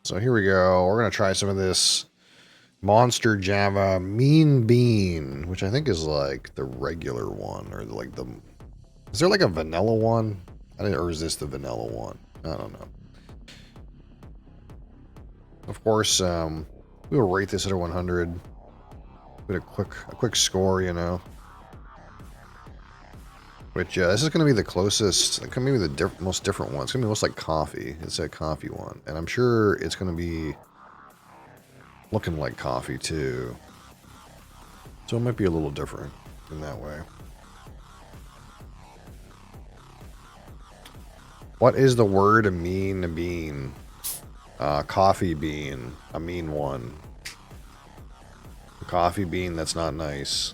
So here we go. We're going to try some of this Monster Java Mean Bean, which I think is like the regular one, or like the... Is there like a vanilla one? Or is this the vanilla one? I don't know. Of course, we'll rate this at a 100. Put a quick score, you know. Which, this is going to be the closest, it can be the most different one. It's going to be most like coffee. It's a coffee one. And I'm sure it's going to be looking like coffee, too. So it might be a little different in that way. What is the word mean bean? Coffee bean. A mean one. Coffee bean, that's not nice.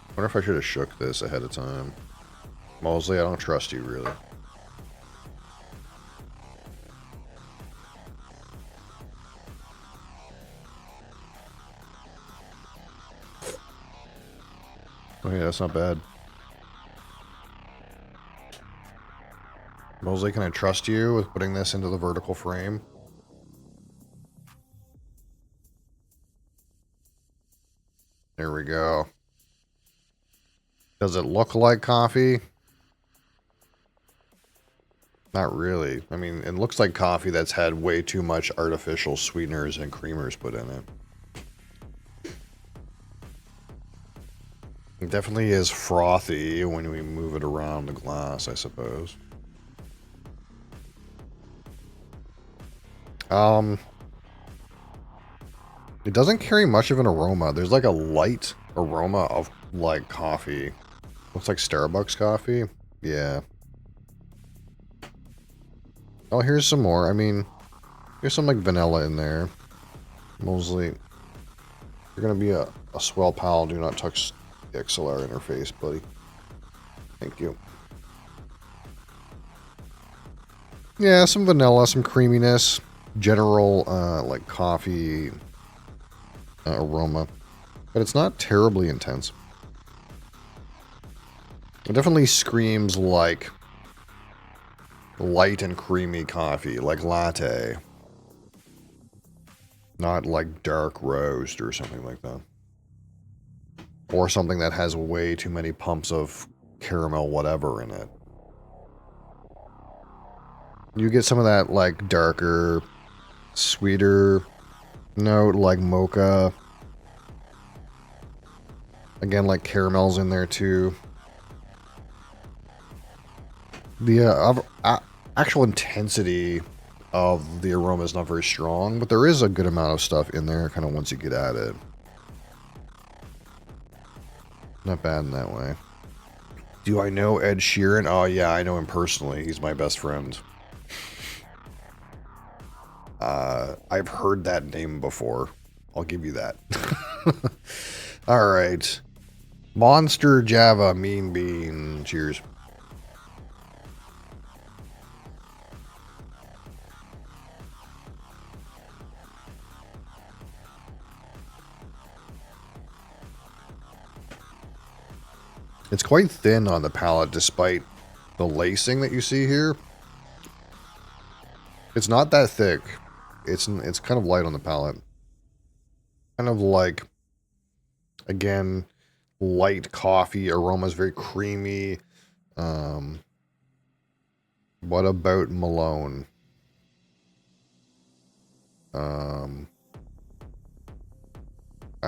I wonder if I should have shook this ahead of time. Mosley, I don't trust you, really. Oh yeah, that's not bad. Mosley, can I trust you with putting this into the vertical frame? There we go. Does it look like coffee? Not really. I mean, it looks like coffee that's had way too much artificial sweeteners and creamers put in it. It definitely is frothy when we move it around the glass, I suppose. It doesn't carry much of an aroma. There's like a light aroma of like coffee. Looks like Starbucks coffee. Yeah. Oh, here's some more. I mean, here's some like vanilla in there. Mosley, you're gonna be a swell pal. Do not touch the XLR interface, buddy. Thank you. Yeah, some vanilla, some creaminess. General, like coffee aroma. But it's not terribly intense. It definitely screams like light and creamy coffee, like latte. Not like dark roast or something like that. Or something that has way too many pumps of caramel whatever in it. You get some of that like darker, sweeter note like mocha. Again, like caramels in there too. The actual intensity of the aroma is not very strong, but there is a good amount of stuff in there kind of once you get at it. Not bad in that way. Do I know Ed Sheeran? Oh yeah, I know him personally. He's my best friend. I've heard that name before. I'll give you that. Alright. Monster Java Mean Bean. Cheers. It's quite thin on the palate despite the lacing that you see here. It's not that thick. It's kind of light on the palate. Kind of like, again, light coffee aroma is very creamy. What about Malone? I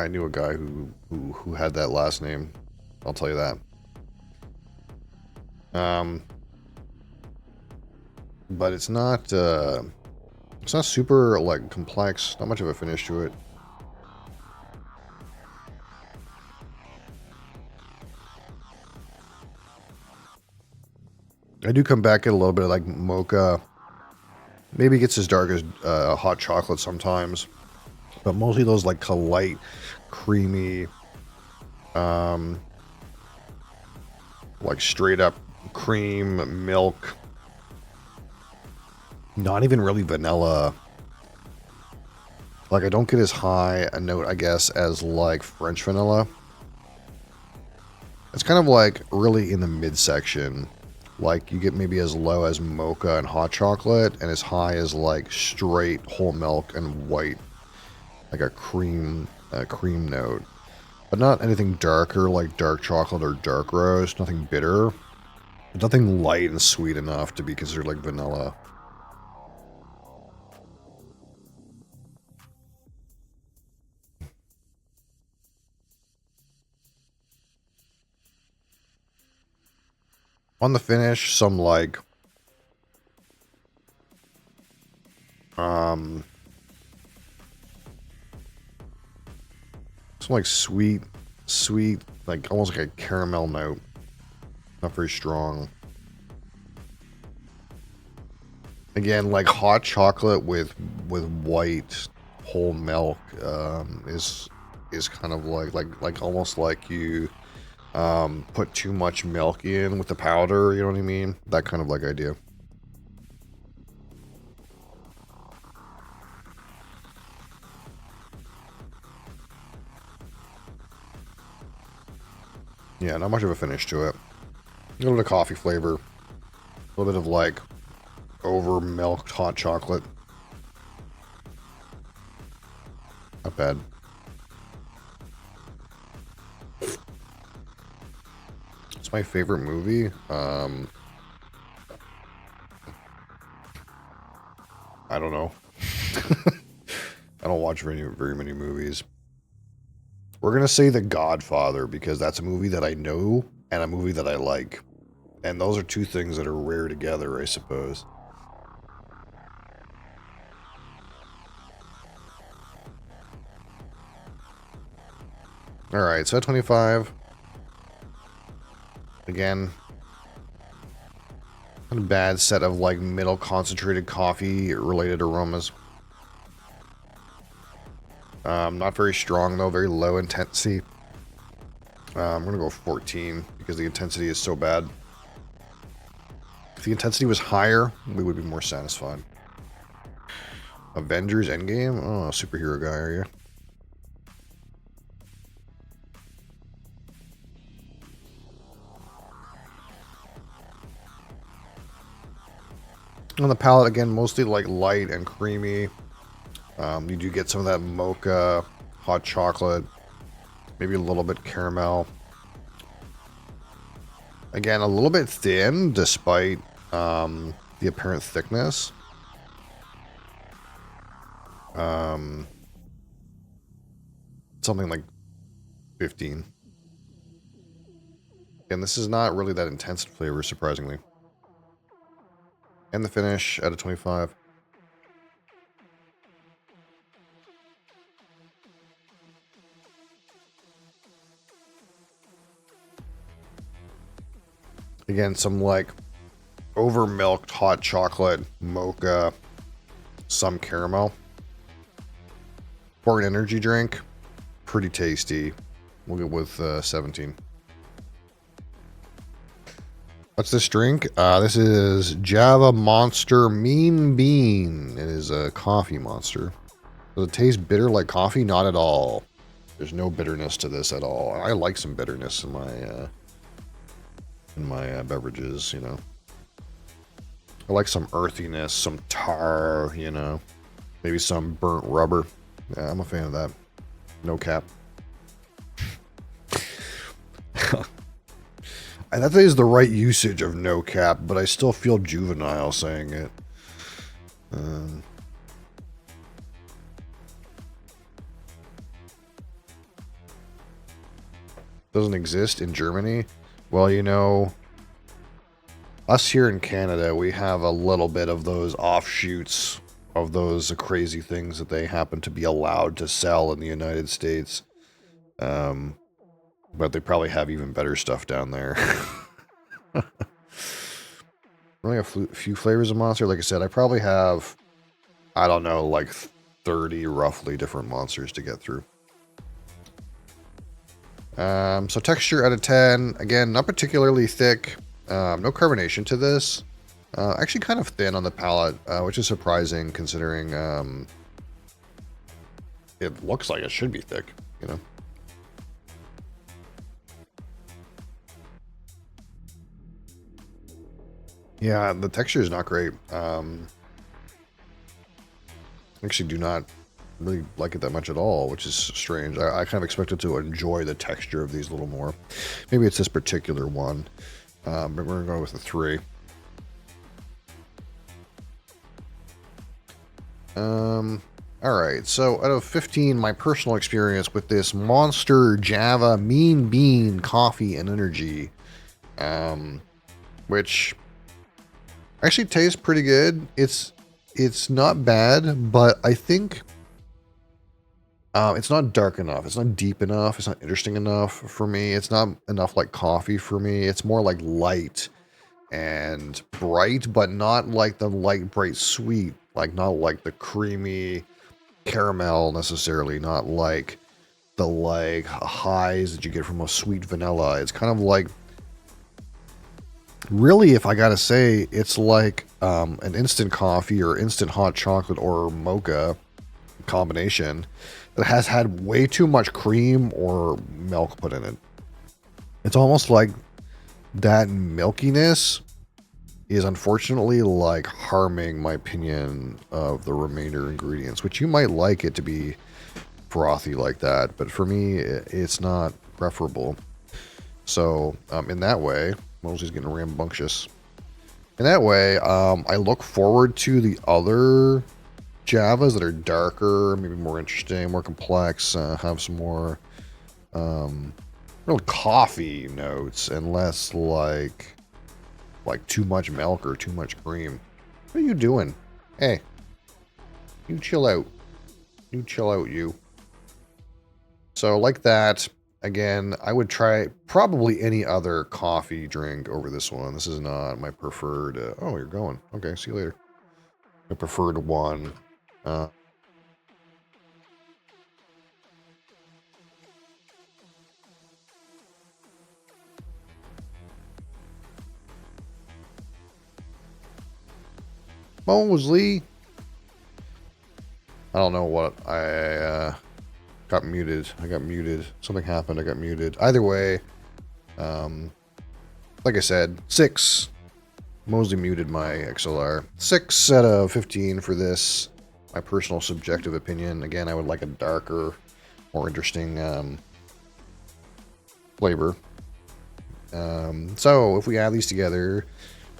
knew a guy who had that last name. I'll tell you that. But it's not super like complex. Not much of a finish to it. I do come back at a little bit of like mocha. Maybe it gets as dark as hot chocolate sometimes. But mostly those like light, creamy, like straight up cream, milk. Not even really vanilla. Like I don't get as high a note, I guess, as like French vanilla. It's kind of like really in the midsection Like, you get maybe as low as mocha and hot chocolate, and as high as, like, straight whole milk and white. Like a cream note. But not anything darker, like dark chocolate or dark roast. Nothing bitter. Nothing light and sweet enough to be considered like vanilla. On the finish, some like some like sweet, like almost like a caramel note. Not very strong. Again, like hot chocolate with white whole milk is kind of like almost like you put too much milk in with the powder, you know what I mean? That kind of like idea. Yeah, not much of a finish to it. A little bit of coffee flavor. A little bit of like over milked hot chocolate. Not bad. It's my favorite movie. I don't know. I don't watch very many movies. We're gonna say The Godfather because that's a movie that I know and a movie that I like. And those are two things that are rare together, I suppose. Alright, so at 25. Again. Not a bad set of like middle concentrated coffee related aromas. Not very strong though, very low intensity. I'm gonna go 14 because the intensity is so bad. If the intensity was higher, we would be more satisfied. Avengers Endgame? Oh, superhero guy, are you? On the palate, again, mostly like light and creamy. You do get some of that mocha, hot chocolate, maybe a little bit caramel. Again, a little bit thin despite the apparent thickness. Something like 15. And this is not really that intense in flavor, surprisingly. And the finish at a 25. Again, some like over milked hot chocolate, mocha, some caramel. For an energy drink, pretty tasty. We'll get with 17. What's this drink? This is Java Monster Mean Bean. It is a coffee monster. Does it taste bitter like coffee? Not at all. There's no bitterness to this at all. I like some bitterness in my beverages, you know. I like some earthiness, some tar, you know. Maybe some burnt rubber. Yeah, I'm a fan of that. No cap. And that is the right usage of no cap, but I still feel juvenile saying it. Doesn't exist in Germany. Well, you know, us here in Canada, we have a little bit of those offshoots of those crazy things that they happen to be allowed to sell in the United States. But they probably have even better stuff down there. Only a few flavors of Monster. Like I said, I probably have, I don't know, like 30 roughly different monsters to get through. So texture out of 10. Again, not particularly thick. No carbonation to this. Actually kind of thin on the palate, which is surprising considering it looks like it should be thick, you know. Yeah, the texture is not great. Actually do not really like it that much at all, which is strange. I kind of expected to enjoy the texture of these a little more. Maybe it's this particular one, but we're going to go with a 3. All right, so out of 15, my personal experience with this Monster Java Mean Bean Coffee and Energy, which actually tastes pretty good. It's not bad, but I think it's not dark enough. It's not deep enough. It's not interesting enough for me. It's not enough like coffee for me. It's more like light and bright, but not like the light, bright, sweet. Like not like the creamy caramel necessarily. Not like the like highs that you get from a sweet vanilla. It's kind of like, really, if I gotta say, it's like an instant coffee or instant hot chocolate or mocha combination that has had way too much cream or milk put in it. It's almost like that milkiness is unfortunately like harming my opinion of the remainder ingredients, which you might like it to be frothy like that, but for me, it's not preferable. So in that way, Mosley's getting rambunctious. In that way, I look forward to the other Javas that are darker, maybe more interesting, more complex, have some more real coffee notes and less like too much milk or too much cream. What are you doing? Hey, you chill out. You chill out, you. So like that, again, I would try probably any other coffee drink over this one. This is not my preferred. Oh, you're going. Okay, see you later. My preferred one. Uh, Mosley. I don't know what got muted. I got muted. Something happened. I got muted. Either way, like I said, 6. Mosley muted my XLR. 6 out of 15 for this. My personal subjective opinion. Again, I would like a darker, more interesting flavor. So if we add these together,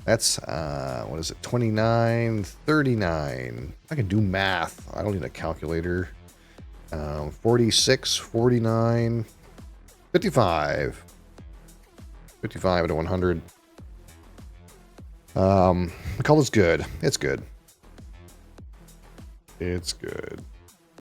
that's, what is it, 29, 39. I can do math. I don't need a calculator. 46, 49, 55. 55 out of 100. The color's good. It's good. It's good.